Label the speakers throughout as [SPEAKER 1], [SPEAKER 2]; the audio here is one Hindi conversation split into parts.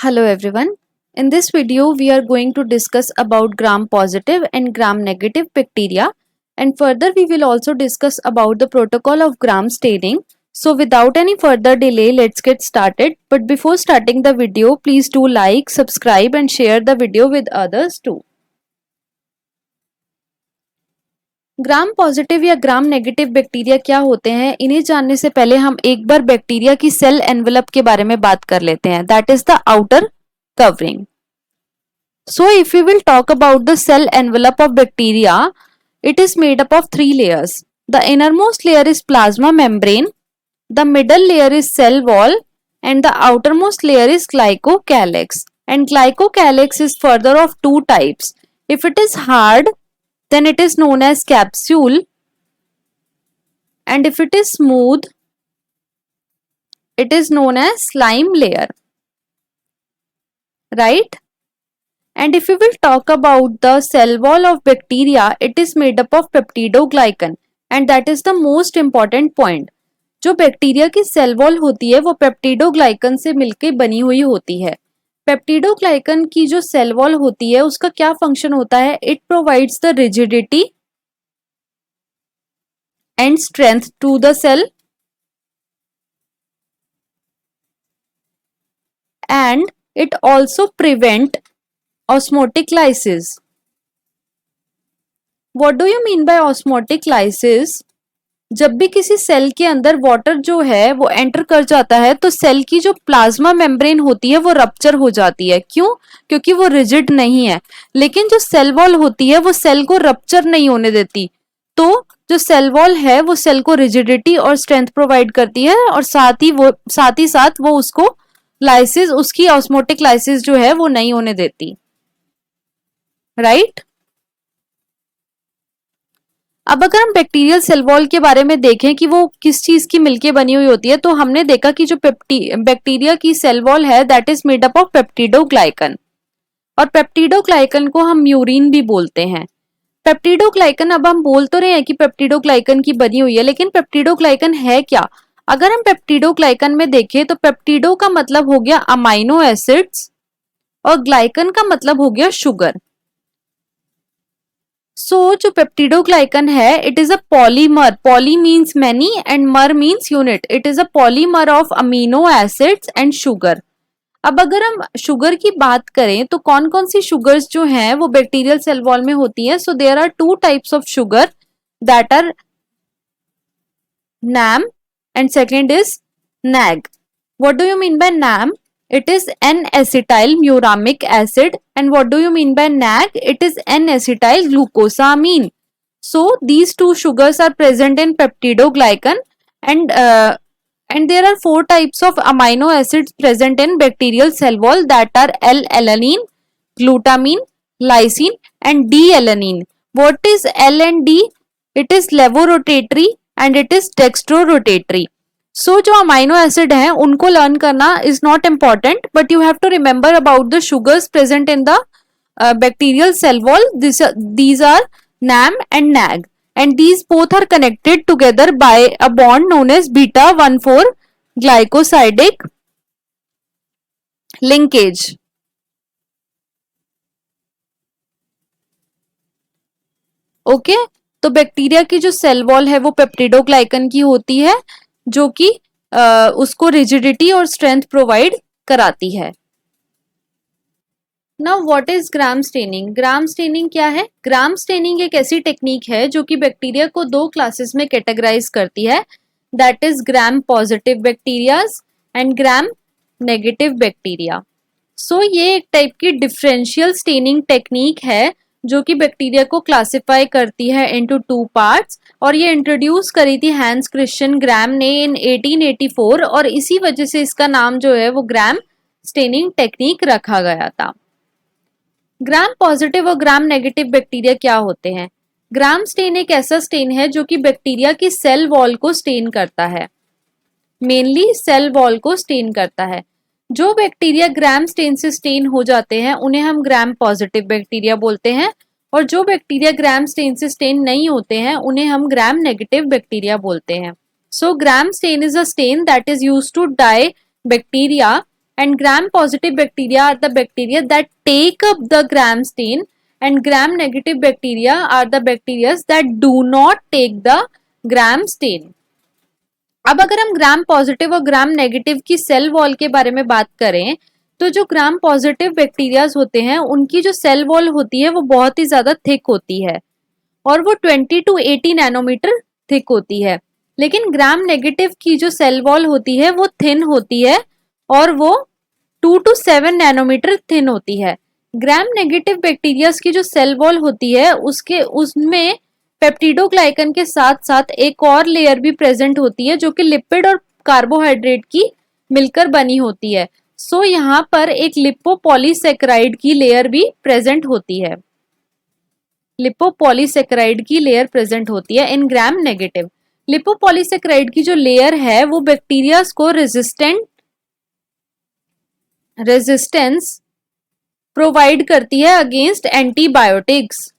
[SPEAKER 1] Hello everyone. In this video we are going to discuss about gram positive and gram negative bacteria, and further we will also discuss about the protocol of gram staining. So without any further delay, let's get started. But before starting the video, please do like, subscribe and share the video with others too. Gram positive या ग्राम नेगेटिव बैक्टीरिया क्या होते हैं, इन्हें जानने से पहले हम एक बार बैक्टीरिया की सेल एनवेलप के बारे में बात कर लेते हैं. That is the outer covering. So if we will talk about the cell envelope of bacteria, it is made up of three layers. The innermost layer is plasma membrane, the middle layer is cell wall, and the outermost layer is glycocalyx. And glycocalyx is further of two types. If it is hard, then it is known as capsule, and if it is smooth, it is known as slime layer. Right? And if we will talk about the cell wall of bacteria, it is made up of peptidoglycan, and that is the most important point. जो बैक्टीरिया की सेल वॉल होती है वो पेप्टिडोग्लाइकन से मिलकर बनी हुई होती है. पेप्टिडोग्लाइकन की जो सेल वॉल होती है उसका क्या फंक्शन होता है? It provides the rigidity and strength to the cell and it also prevent osmotic lysis. What do you mean by osmotic lysis? जब भी किसी सेल के अंदर वाटर जो है वो एंटर कर जाता है तो सेल की जो प्लाज्मा मेम्ब्रेन होती है वो रप्चर हो जाती है. क्यों? क्योंकि वो रिजिड नहीं है. लेकिन जो सेल वॉल होती है वो सेल को रप्चर नहीं होने देती. तो जो सेल वॉल है वो सेल को रिजिडिटी और स्ट्रेंथ प्रोवाइड करती है, और साथ ही साथ वो उसको लाइसिस, उसकी ऑस्मोटिक लाइसिस जो है वो नहीं होने देती. राइट? अब अगर हम बैक्टीरियल सेल वॉल के बारे में देखें कि वो किस चीज की मिलके बनी हुई होती है, तो हमने देखा कि जो बैक्टीरिया की सेल वॉल है that is made up of peptidoglycan, और पेप्टिडोग्लाइकन को हम म्यूरिन भी बोलते हैं. पेप्टिडोग्लाइकन, अब हम बोल तो रहे हैं कि पेप्टिडोग्लाइकन की बनी हुई है, लेकिन पेप्टिडोग्लाइकन है क्या? अगर हम पेप्टिडोग्लाइकन में देखें तो पेप्टिडो का मतलब हो गया अमाइनो एसिड्स और ग्लाइकन का मतलब हो गया शुगर. जो पेप्टिडोग्लाइकन है it is a polymer. Poly means many and mer means unit. It is a polymer of amino acids and sugar. अब अगर हम शुगर की बात करें तो कौन कौन सी शुगर्स जो हैं वो बैक्टीरियल सेल वॉल में होती हैं. So there are two types of sugar that are NAM and second is NAG. What do you mean by NAM? It is N-acetyl muramic acid, and what do you mean by NAG? It is N-acetyl glucosamine. So these two sugars are present in peptidoglycan, and there are four types of amino acids present in bacterial cell wall that are L-alanine, glutamine, lysine and D-alanine. What is L and D? It is levorotatory and it is dextrorotatory. So जो अमाइनो एसिड हैं उनको लर्न करना is not important, but you have to remember about the sugars present in the bacterial cell wall. These are NAM and NAG, and these both are connected together by a bond known as beta 1,4 glycosidic linkage. Okay तो बैक्टीरिया की जो सेल वॉल है वो पेप्टिडोग्लाइकन की होती है जो कि उसको रिजिडिटी और स्ट्रेंथ प्रोवाइड कराती है. Now what is gram staining? Gram staining क्या है? ग्राम स्टेनिंग एक ऐसी टेक्निक है जो कि बैक्टीरिया को दो क्लासेस में कैटेगराइज करती है. That is gram positive bacterias and gram negative bacteria. So ये एक टाइप की डिफरेंशियल स्टेनिंग टेक्निक है जो कि बैक्टीरिया को क्लासिफाई करती है इनटू टू पार्ट्स, और ये इंट्रोड्यूस करी थी हैंस क्रिश्चियन ग्राम ने इन 1884, और इसी वजह से इसका नाम जो है वो ग्राम स्टेनिंग टेक्निक रखा गया था. ग्राम पॉजिटिव और ग्राम नेगेटिव बैक्टीरिया क्या होते हैं? ग्राम स्टेन एक ऐसा स्टेन है जो कि बैक्टीरिया की सेल वॉल को स्टेन करता है, मेनली सेल वॉल को स्टेन करता है. जो बैक्टीरिया ग्राम स्टेन से स्टेन हो जाते हैं उन्हें हम ग्राम पॉजिटिव बैक्टीरिया बोलते हैं, और जो बैक्टीरिया ग्राम स्टेन से स्टेन नहीं होते हैं उन्हें हम ग्राम नेगेटिव बैक्टीरिया बोलते हैं. So gram stain is a stain that is used to dye bacteria and gram positive bacteria are the bacteria that take up the gram stain and gram negative bacteria are the bacteria that do not take the gram stain. अब अगर हम ग्राम पॉजिटिव और ग्राम नेगेटिव की सेल वॉल के बारे में बात करें तो जो ग्राम पॉजिटिव बैक्टीरियाज होते हैं उनकी जो सेल वॉल होती है वो बहुत ही ज्यादा थिक होती है और वो 20 to 80 नैनोमीटर थिक होती है, लेकिन ग्राम नेगेटिव की जो सेल वॉल होती है वो थिन होती है और वो 2 to 7 नैनोमीटर थिन होती है. ग्राम नेगेटिव बैक्टीरियाज की जो सेल वॉल होती है उसमें पेप्टिडोग्लाइकन के साथ साथ एक और लेयर भी प्रेजेंट होती है जो कि लिपिड और कार्बोहाइड्रेट की मिलकर बनी होती है. सो यहाँ पर एक लिपोपॉलीसेकेराइड की लेयर भी प्रेजेंट होती है. लिपोपॉलीसेकेराइड की लेयर प्रेजेंट होती है इन ग्राम नेगेटिव. लिपोपॉलीसेकेराइड की जो लेयर है वो बैक्टीरियाज को रेजिस्टेंस प्रोवाइड करती है अगेंस्ट एंटीबायोटिक्स.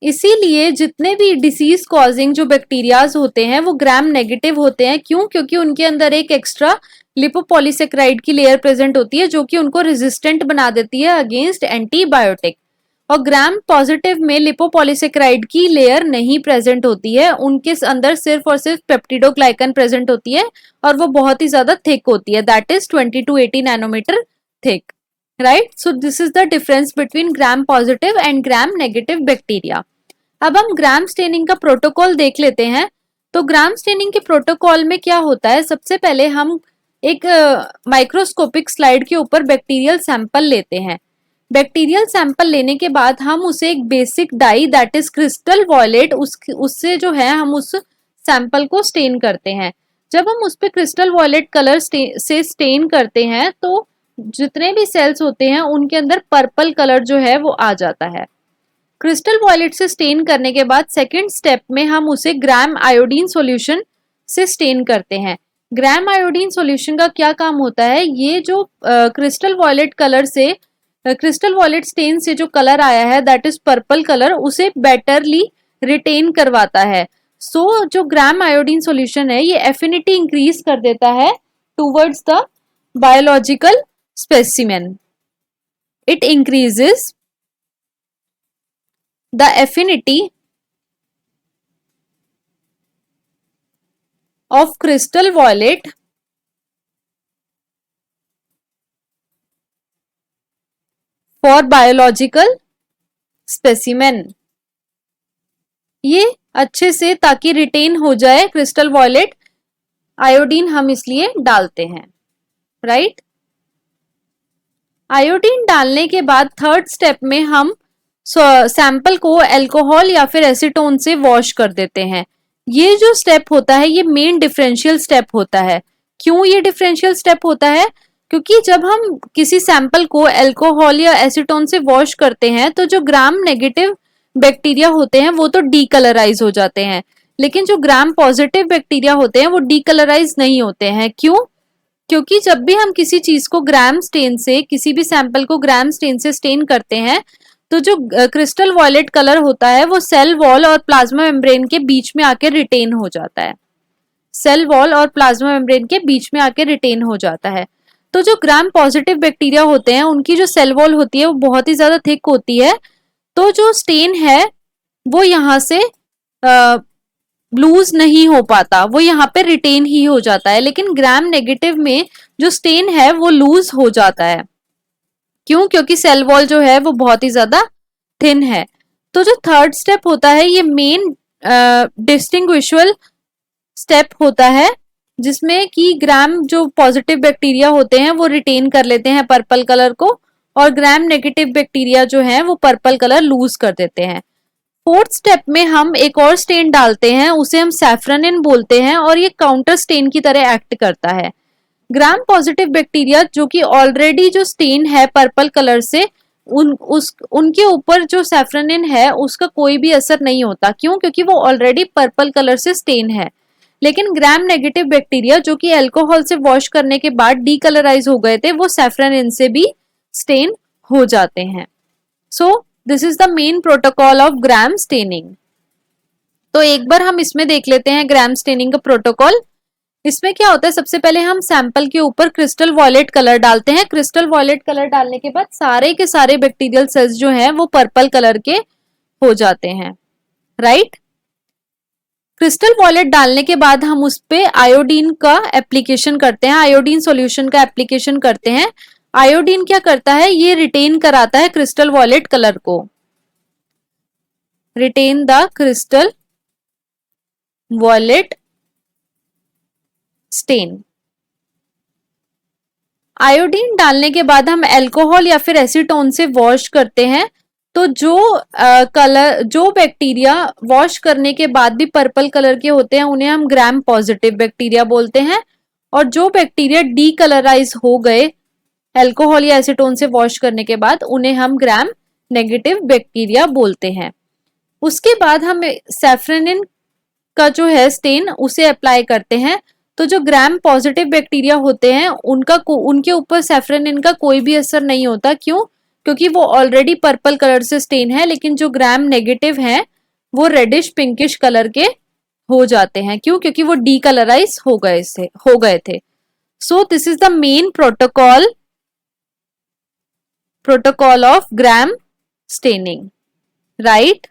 [SPEAKER 1] इसीलिए जितने भी डिसीज कॉजिंग जो बैक्टीरियाज होते हैं वो ग्राम नेगेटिव होते हैं. क्यों? क्योंकि उनके अंदर एक एक्स्ट्रा लिपोपॉलीसेकेराइड की लेयर प्रेजेंट होती है जो कि उनको रेजिस्टेंट बना देती है अगेंस्ट एंटीबायोटिक. और ग्राम पॉजिटिव में लिपोपॉलीसेकेराइड की लेयर नहीं प्रेजेंट होती है, उनके अंदर सिर्फ और सिर्फ पेप्टिडोग्लाइकन प्रेजेंट होती है और वो बहुत ही ज्यादा थिक होती है, that is 20 to 80 nanometre thick. Right, so this is the difference between gram positive and gram negative bacteria. अब हम ग्राम स्टेनिंग का प्रोटोकॉल देख लेते हैं. तो ग्राम स्टेनिंग के प्रोटोकॉल में क्या होता है, सबसे पहले हम एक माइक्रोस्कोपिक स्लाइड के ऊपर बैक्टीरियल सैंपल लेते हैं. बैक्टीरियल सैंपल लेने के बाद हम उसे एक basic dye that is crystal violet उससे जो है हम उस सैंपल को स्टेन करते हैं. जब हम उस पे क्रिस्टल वॉयलेट कलर से स्टेन करते हैं तो जितने भी सेल्स होते हैं उनके अंदर पर्पल कलर जो है वो आ जाता है. क्रिस्टल वॉयलेट से स्टेन करने के बाद सेकेंड स्टेप में हम उसे ग्राम आयोडीन सॉल्यूशन से स्टेन करते हैं. ग्राम आयोडीन सॉल्यूशन का क्या काम होता है, ये जो क्रिस्टल वॉयलेट स्टेन से जो कलर आया है दैट इज पर्पल कलर उसे बेटरली रिटेन करवाता है. सो जो ग्राम आयोडीन सॉल्यूशन है ये एफिनिटी इंक्रीज कर देता है towards the biological specimen. It increases the affinity of crystal violet for biological specimen. ये अच्छे से ताकि रिटेन हो जाए क्रिस्टल वॉयलेट आयोडीन हम इसलिए डालते हैं. राइट, आयोडीन डालने के बाद थर्ड स्टेप में हम सैंपल को अल्कोहल या फिर एसीटोन से वॉश कर देते हैं. ये जो स्टेप होता है ये मेन डिफरेंशियल स्टेप होता है. क्यों ये डिफरेंशियल स्टेप होता है? क्योंकि जब हम किसी सैंपल को अल्कोहल या एसीटोन से वॉश करते हैं तो जो ग्राम नेगेटिव बैक्टीरिया होते हैं वो तो डीकलराइज हो जाते हैं, लेकिन जो ग्राम पॉजिटिव बैक्टीरिया होते हैं वो डीकलराइज नहीं होते हैं. क्यों? क्योंकि जब भी हम किसी चीज को ग्राम स्टेन से, किसी भी सैंपल को ग्राम स्टेन से स्टेन करते हैं तो जो क्रिस्टल वॉयलेट कलर होता है वो सेल वॉल और प्लाज्मा मेम्ब्रेन के बीच में आके रिटेन हो जाता है. सेल वॉल और प्लाज्मा मेम्ब्रेन के बीच में आके रिटेन हो जाता है. तो जो ग्राम पॉजिटिव बैक्टीरिया होते हैं उनकी जो सेल वॉल होती है वो बहुत ही ज्यादा थिक होती है, तो जो स्टेन है वो यहाँ से लूज नहीं हो पाता, वो यहाँ पे रिटेन ही हो जाता है. लेकिन ग्राम नेगेटिव में जो स्टेन है वो लूज हो जाता है. क्यों? क्योंकि सेल वॉल जो है वो बहुत ही ज्यादा थिन है. तो जो थर्ड स्टेप होता है ये मेन डिस्टिंग्विशुअल स्टेप होता है जिसमें कि ग्राम जो पॉजिटिव बैक्टीरिया होते हैं वो रिटेन कर लेते हैं पर्पल कलर को और ग्राम नेगेटिव बैक्टीरिया जो है वो पर्पल कलर लूज कर देते हैं. फोर्थ स्टेप में हम एक और स्टेन डालते हैं, उसे हम सैफ्रनिन बोलते हैं और ये काउंटर स्टेन की तरह एक्ट करता है. ग्राम पॉजिटिव बैक्टीरिया जो कि ऑलरेडी जो स्टेन है पर्पल कलर से उनके ऊपर जो सैफ्रनिन है उसका कोई भी असर नहीं होता. क्यों? क्योंकि वो ऑलरेडी पर्पल कलर से स्टेन है. लेकिन ग्राम नेगेटिव बैक्टीरिया जो कि अल्कोहल से वॉश करने के बाद डीकलराइज हो गए थे वो सैफ्रनिन से भी स्टेन हो जाते हैं. सो this is the main protocol of gram staining. तो एक बार हम इसमें देख लेते हैं ग्राम स्टेनिंग का प्रोटोकॉल। इसमें क्या होता है, सबसे पहले हम सैंपल के ऊपर क्रिस्टल वॉयलेट कलर डालते हैं। क्रिस्टल वॉयलेट कलर डालने के बाद सारे के सारे बैक्टीरियल सेल्स जो हैं वो पर्पल कलर के हो जाते हैं, राइट। क्रिस्टल वॉयलेट डालने के बाद हम उस पे आयोडीन का एप्लीकेशन करते हैं, आयोडीन सॉल्यूशन का एप्लीकेशन करते हैं। आयोडीन क्या करता है, ये रिटेन कराता है क्रिस्टल वॉयलेट कलर को, retain the crystal violet stain. Iodine डालने के बाद हम अल्कोहल या फिर एसीटोन से वॉश करते हैं। तो जो कलर, जो बैक्टीरिया वॉश करने के बाद भी पर्पल कलर के होते हैं उन्हें हम ग्राम पॉजिटिव बैक्टीरिया बोलते हैं, और जो बैक्टीरिया डी कलराइज हो गए अल्कोहल या एसीटोन से वॉश करने के बाद उन्हें हम ग्राम नेगेटिव बैक्टीरिया बोलते हैं। उसके बाद हम सैफ्रेनिन का जो है स्टेन उसे अप्लाई करते हैं। तो जो ग्राम पॉजिटिव बैक्टीरिया होते हैं उनके ऊपर सैफ्रेनिन का कोई भी असर नहीं होता। क्यों? क्योंकि वो ऑलरेडी पर्पल कलर से स्टेन है, लेकिन जो ग्राम नेगेटिव हैं वो रेडिश पिंकिश कलर के हो जाते हैं। क्यों? क्योंकि वो डीकलराइज हो गए थे। सो this is the main protocol of gram staining, right.